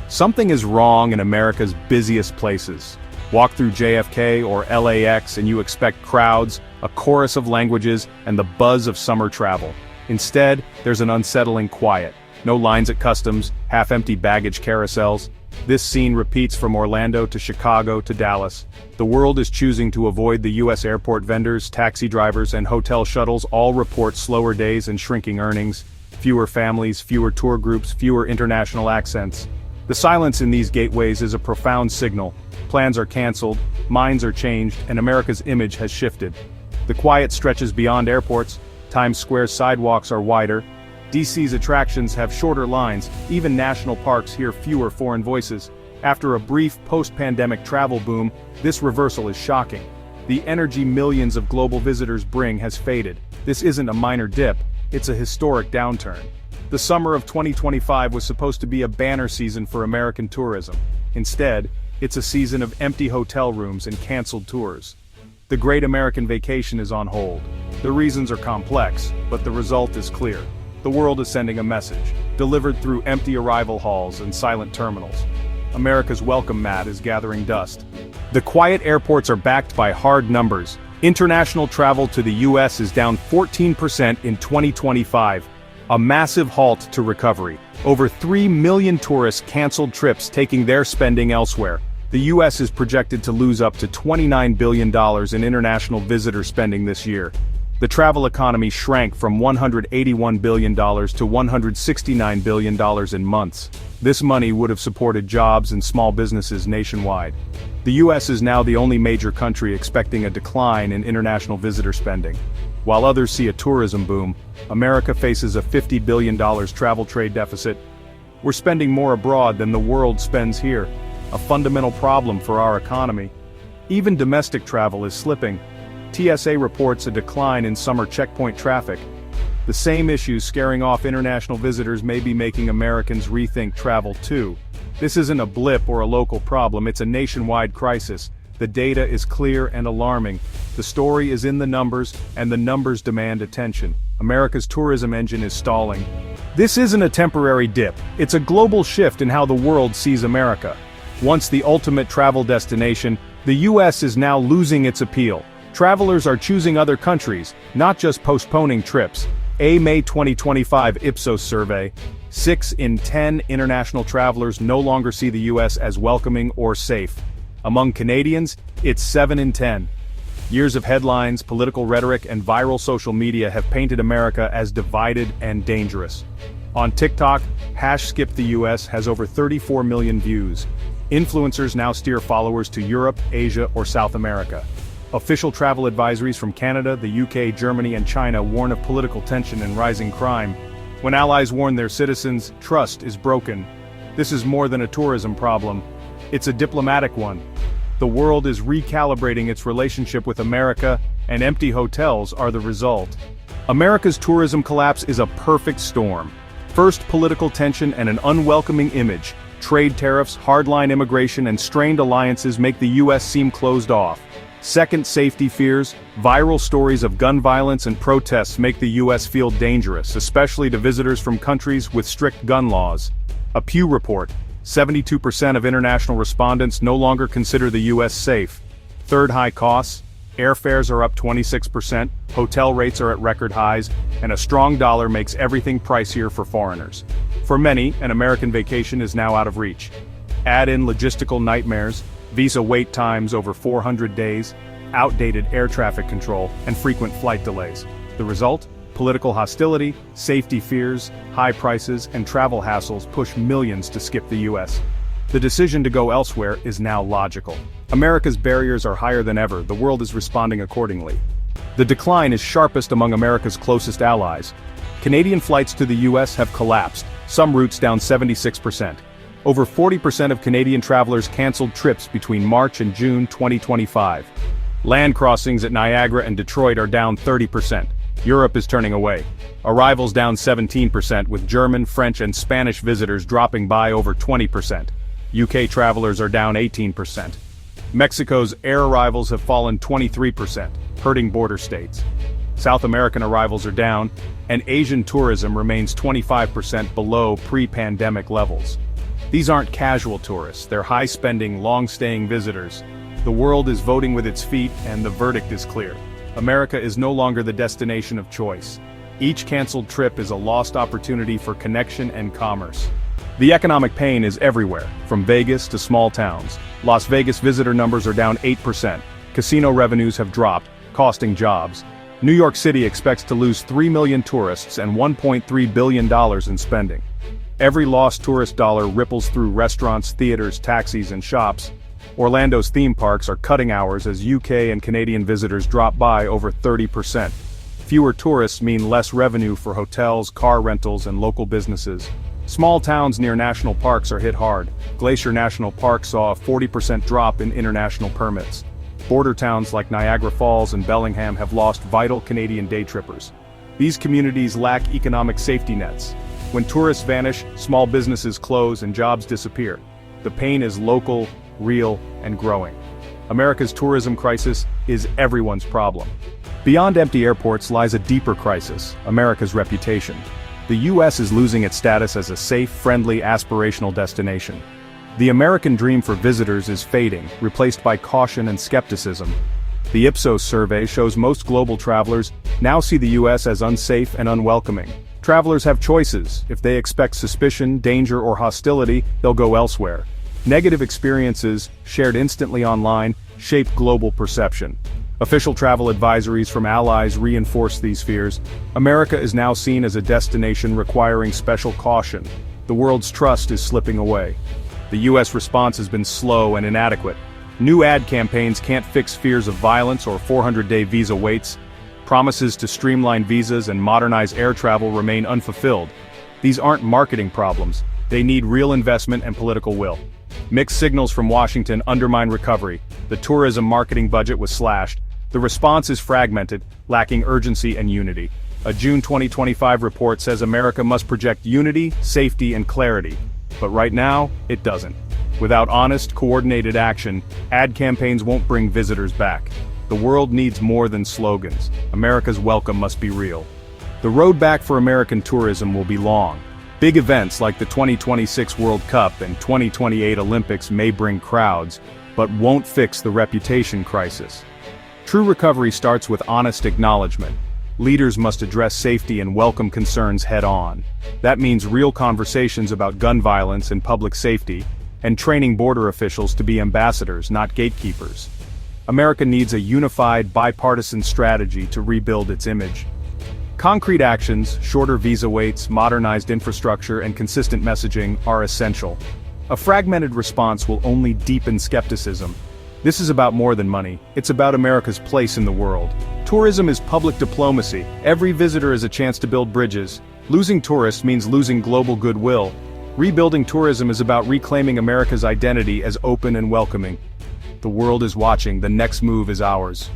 Something is wrong in America's busiest places. Walk through JFK or LAX and you expect crowds, a chorus of languages, and the buzz of summer travel. Instead, there's an unsettling quiet. No lines at customs, half-empty baggage carousels. This scene repeats from Orlando to Chicago to Dallas. The world is choosing to avoid the U.S. airport vendors, taxi drivers, and hotel shuttles all report slower days and shrinking earnings. Fewer families, fewer tour groups, fewer international accents. The silence in these gateways is a profound signal. Plans are canceled, minds are changed, and America's image has shifted. The quiet stretches beyond airports. Times Square's sidewalks are wider. DC's attractions have shorter lines. Even national parks hear fewer foreign voices. After a brief post-pandemic travel boom, this reversal is shocking. The energy millions of global visitors bring has faded. This isn't a minor dip, it's a historic downturn. The summer of 2025 was supposed to be a banner season for American tourism. Instead, it's a season of empty hotel rooms and canceled tours. The Great American Vacation is on hold. The reasons are complex, but the result is clear. The world is sending a message, delivered through empty arrival halls and silent terminals. America's welcome mat is gathering dust. The quiet airports are backed by hard numbers. International travel to the U.S. is down 14% in 2025. A massive halt to recovery. Over 3 million tourists canceled trips, taking their spending elsewhere. The U.S. is projected to lose up to $29 billion in international visitor spending this year. The travel economy shrank from $181 billion to $169 billion in months. This money would have supported jobs and small businesses nationwide. The U.S. is now the only major country expecting a decline in international visitor spending. While others see a tourism boom, America faces a $50 billion travel trade deficit. We're spending more abroad than the world spends here, a fundamental problem for our economy. Even domestic travel is slipping. TSA reports a decline in summer checkpoint traffic. The same issues scaring off international visitors may be making Americans rethink travel too. This isn't a blip or a local problem, it's a nationwide crisis. The data is clear and alarming. The story is in the numbers, and the numbers demand attention. America's tourism engine is stalling. This isn't a temporary dip, it's a global shift in how the world sees America. Once the ultimate travel destination, the U.S. is now losing its appeal. Travelers are choosing other countries, not just postponing trips. A May 2025 Ipsos survey: 6 in 10 international travelers no longer see the U.S. as welcoming or safe. Among Canadians, it's 7 in 10. Years of headlines, political rhetoric, and viral social media have painted America as divided and dangerous. On TikTok, #SkipTheUS has over 34 million views. Influencers now steer followers to Europe, Asia, or South America. Official travel advisories from Canada, the UK, Germany, and China warn of political tension and rising crime. When allies warn their citizens, trust is broken. This is more than a tourism problem. It's a diplomatic one. The world is recalibrating its relationship with America, and empty hotels are the result. America's tourism collapse is a perfect storm. First, political tension and an unwelcoming image. Trade tariffs, hardline immigration, and strained alliances make the U.S. seem closed off. Second, safety fears. Viral stories of gun violence and protests make the U.S. feel dangerous, especially to visitors from countries with strict gun laws. A Pew report: 72% of international respondents no longer consider the U.S. safe. Third, high costs. Airfares are up 26%, hotel rates are at record highs, and a strong dollar makes everything pricier for foreigners. For many, an American vacation is now out of reach. Add in logistical nightmares, visa wait times over 400 days, outdated air traffic control, and frequent flight delays. The result? Political hostility, safety fears, high prices, and travel hassles push millions to skip the U.S. The decision to go elsewhere is now logical. America's barriers are higher than ever, the world is responding accordingly. The decline is sharpest among America's closest allies. Canadian flights to the U.S. have collapsed, some routes down 76%. Over 40% of Canadian travelers canceled trips between March and June 2025. Land crossings at Niagara and Detroit are down 30%. Europe is turning away. Arrivals down 17%, with German, French, and Spanish visitors dropping by over 20%. UK travelers are down 18%. Mexico's air arrivals have fallen 23%, hurting border states. South American arrivals are down, and Asian tourism remains 25% below pre-pandemic levels. These aren't casual tourists, they're high-spending, long-staying visitors. The world is voting with its feet, and the verdict is clear. America is no longer the destination of choice. Each canceled trip is a lost opportunity for connection and commerce. The economic pain is everywhere, from Vegas to small towns. Las Vegas visitor numbers are down 8%. Casino revenues have dropped, costing jobs. New York City expects to lose 3 million tourists and $1.3 billion in spending. Every lost tourist dollar ripples through restaurants, theaters, taxis, and shops. Orlando's theme parks are cutting hours as UK and Canadian visitors drop by over 30%. Fewer tourists mean less revenue for hotels, car rentals, and local businesses. Small towns near national parks are hit hard. Glacier National Park saw a 40% drop in international permits. Border towns like Niagara Falls and Bellingham have lost vital Canadian day trippers. These communities lack economic safety nets. When tourists vanish, small businesses close and jobs disappear. The pain is local, real, and growing. America's tourism crisis is everyone's problem. Beyond empty airports lies a deeper crisis: America's reputation. The US is losing its status as a safe, friendly, aspirational destination. The American dream for visitors is fading, replaced by caution and skepticism. The Ipsos survey shows most global travelers now see the US as unsafe and unwelcoming. Travelers have choices. If they expect suspicion, danger, or hostility, they'll go elsewhere. Negative experiences, shared instantly online, shape global perception. Official travel advisories from allies reinforce these fears. America is now seen as a destination requiring special caution. The world's trust is slipping away. The US response has been slow and inadequate. New ad campaigns can't fix fears of violence or 400-day visa waits. Promises to streamline visas and modernize air travel remain unfulfilled. These aren't marketing problems. They need real investment and political will. Mixed signals from Washington undermine recovery. The tourism marketing budget was slashed. The response is fragmented, lacking urgency and unity. A June 2025 report says America must project unity, safety, and clarity. But right now, it doesn't. Without honest, coordinated action, ad campaigns won't bring visitors back. The world needs more than slogans. America's welcome must be real. The road back for American tourism will be long. Big events like the 2026 World Cup and 2028 Olympics may bring crowds, but won't fix the reputation crisis. True recovery starts with honest acknowledgement. Leaders must address safety and welcome concerns head-on. That means real conversations about gun violence and public safety, and training border officials to be ambassadors, not gatekeepers. America needs a unified, bipartisan strategy to rebuild its image. Concrete actions, shorter visa waits, modernized infrastructure, and consistent messaging are essential. A fragmented response will only deepen skepticism. This is about more than money. It's about America's place in the world. Tourism is public diplomacy. Every visitor is a chance to build bridges. Losing tourists means losing global goodwill. Rebuilding tourism is about reclaiming America's identity as open and welcoming. The world is watching. The next move is ours.